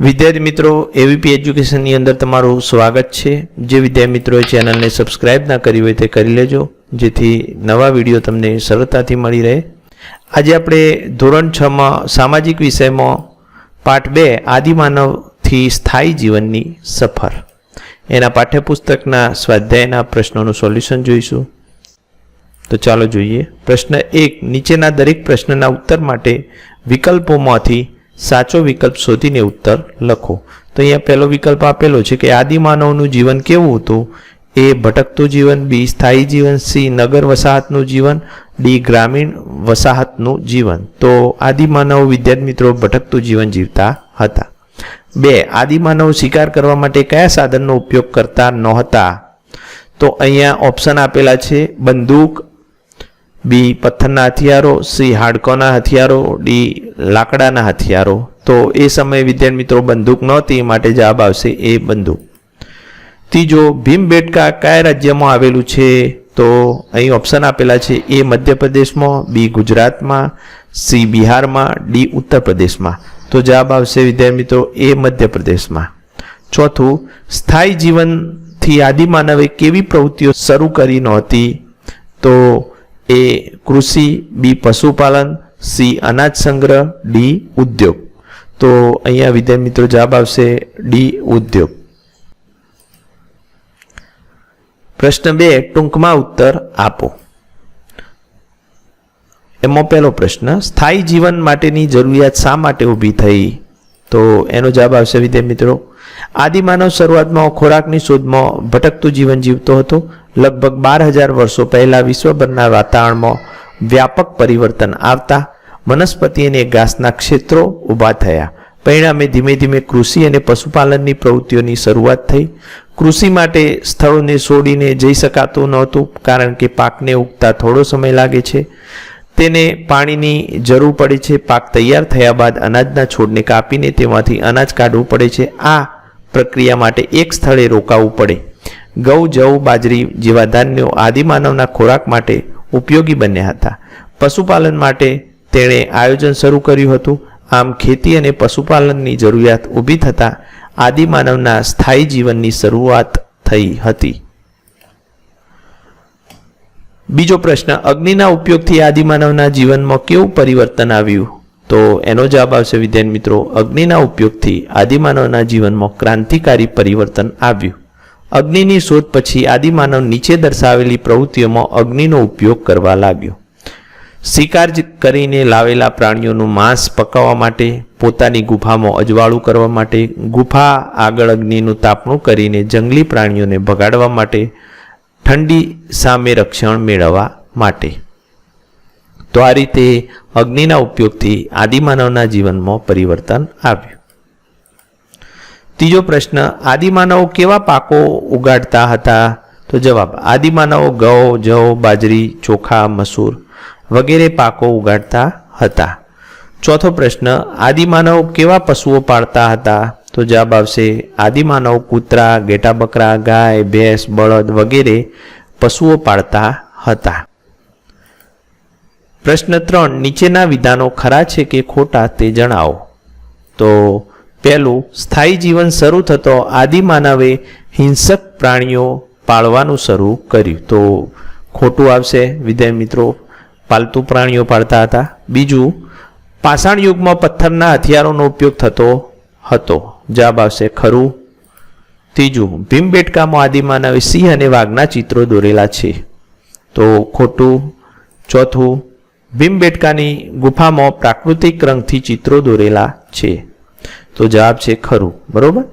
વિદ્યાર્થી મિત્રો એવીપી એજ્યુકેશનની અંદર તમારું સ્વાગત છે। જે વિદ્યાર્થી મિત્રોએ ચેનલને સબસ્ક્રાઇબ ના કરી હોય તે કરી લેજો, જેથી નવા વિડીયો તમને સરળતાથી મળી રહે। આજે આપણે ધોરણ 6 માં સામાજિક વિષયમાં પાઠ 2 આદિમાનવથી સ્થાયી જીવનની સફર એના પાઠ્યપુસ્તકના સ્વાધ્યાયના પ્રશ્નોનું સોલ્યુશન જોઈશું। તો ચાલો જોઈએ। પ્રશ્ન 1, નીચેના દરેક પ્રશ્નના ઉત્તર માટે વિકલ્પોમાંથી સાચો વિકલ્પ શોધીને ઉત્તર લખો। તો અહીંયા પહેલો વિકલ્પ આપેલો છે કે આદિમાનવનું જીવન કેવું હતું? એ ભટકતું જીવન, બી સ્થાયી જીવન, સી નગર વસાહતનું જીવન, ડી ગ્રામીણ વસાહતનું જીવન। તો આદિમાનવ વિદ્યાર્થી મિત્રો ભટકતું જીવન જીવતા હતા। 2, આદિમાનવ શિકાર કરવા માટે કયા સાધનનો ઉપયોગ કરતા નહોતા? તો અહીંયા ઓપ્શન આપેલા છે બંદૂક, બી પથ્થરના હથિયારો, સી હાડકોના હથિયારો, ડી લાકડાના હથિયારો। તો એ સમયે વિદ્યાર્થી મિત્રો બંદૂક નહોતી, માટે જવાબ આવશે એ બંદૂક। ત્રીજો, ભીમબેટકા કયા રાજ્યમાં આવેલું છે? તો અહીં ઓપ્શન આપેલા છે એ મધ્યપ્રદેશમાં, બી ગુજરાતમાં, સી બિહારમાં, ડી ઉત્તર પ્રદેશમાં। તો જવાબ આવશે વિદ્યાર્થી મિત્રો એ મધ્યપ્રદેશમાં। ચોથું, સ્થાયી જીવનથી આદિમાનવે કેવી પ્રવૃત્તિઓ શરૂ કરી નહોતી? તો એ કૃષિ, બી પશુપાલન, સી અનાજ સંગ્રહ, ડી ઉદ્યોગ। તો અહીંયા વિદ્યાર્થી મિત્રો જવાબ આવશે ડી ઉદ્યોગ। પ્રશ્ન 2, ટૂંકમાં ઉત્તર આપો। એમાં પહેલો પ્રશ્ન, સ્થાયી જીવન માટેની જરૂરિયાત શા માટે ઊભી થઈ? તો એનો જવાબ આવશે વિદ્યાર્થી મિત્રો આદિમાનવ શરૂઆતમાં ખોરાકની શોધમાં ભટકતું જીવન જીવતો હતો। લગભગ 12,000 વર્ષો પહેલા વિશ્વભરના વાતાવરણમાં વ્યાપક પરિવર્તન આવતા વનસ્પતિ અને ઘાસના ક્ષેત્રો ઊભા થયા। પરિણામે ધીમે ધીમે કૃષિ અને પશુપાલનની પ્રવૃત્તિઓની શરૂઆત થઈ। કૃષિ માટે સ્થળોને છોડીને જઈ શકાતું નહોતું, કારણ કે પાકને ઉગતા થોડો સમય લાગે છે, તેને પાણીની જરૂર પડે છે। પાક તૈયાર થયા બાદ અનાજના છોડને કાપીને તેમાંથી અનાજ કાઢવું પડે છે। આ પ્રક્રિયા માટે એક સ્થળે રોકાવું પડે। ઘઉં, જવ, બાજરી જેવા ધાન્યો આદિમાનવના ખોરાક માટે ઉપયોગી બન્યા હતા। પશુપાલન માટે તેણે આયોજન શરૂ કર્યું હતું। આમ ખેતી અને પશુપાલનની જરૂરિયાત ઊભી થતાં આદિમાનવના સ્થાયી જીવનની શરૂઆત થઈ હતી। બીજો પ્રશ્ન, અગ્નિના ઉપયોગથી આદિમાનવના જીવનમાં કેવું પરિવર્તન આવ્યું? તો એનો જવાબ આવશે વિદ્યાર્થી મિત્રો અગ્નિના ઉપયોગથી આદિમાનવના જીવનમાં ક્રાંતિકારી પરિવર્તન આવ્યું। અગ્નિની શોધ પછી આદિમાનવ નીચે દર્શાવેલી પ્રવૃત્તિઓમાં અગ્નિનો ઉપયોગ કરવા લાગ્યો। શિકાર કરીને લાવેલા પ્રાણીઓનું માંસ પકાવવા માટે, પોતાની ગુફામાં અજવાળું કરવા માટે, ગુફા આગળ અગ્નિનું તાપણું કરીને જંગલી પ્રાણીઓને ભગાડવા માટે, ઠંડી સામે રક્ષણ મેળવવા માટે। તો આ રીતે અગ્નિના ઉપયોગથી આદિમાનવના જીવનમાં પરિવર્તન આવ્યું। ત્રીજો પ્રશ્ન, આદિમાનવો કેવા પાકો ઉગાડતા હતા? તો જવાબ, આદિમાનવો ઘઉં, જવ, બાજરી, ચોખા, મસૂર વગેરે પાકો ઉગાડતા હતા। ચોથો પ્રશ્ન, આદિમાનવ કેવા પશુઓ પાળતા હતા? તો જવાબ આવશે આદિમાનવ કૂતરા, ઘેટા બકરા, ગાય, ભેંસ, બળદ વગેરે પશુઓ પાળતા હતા। પ્રશ્ન 3, નીચેના વિધાનો ખરા છે કે ખોટા તે જણાવો। તો પહેલું, સ્થાયી જીવન શરૂ થતો આદિમાનવે હિંસક પ્રાણીઓ પાળવાનું શરૂ કર્યું। તો ખોટું આવશે વિદ્યાર્થી મિત્રો, પાલતુ પ્રાણીઓ પાળતા હતા। બીજું, પાષાણ યુગમાં પથ્થરના હથિયારોનો ઉપયોગ થતો હતો। જવાબ આવશે ખરું। ત્રીજું, ભીમબેટકામાં આદિમાનવે સિંહ અને વાઘના ચિત્રો દોરેલા છે। તો ખોટું। ચોથું, ભીમબેટકાની ગુફામાં પ્રાકૃતિક રંગથી ચિત્રો દોરેલા છે। તો જવાબ છે ખરું, બરોબર।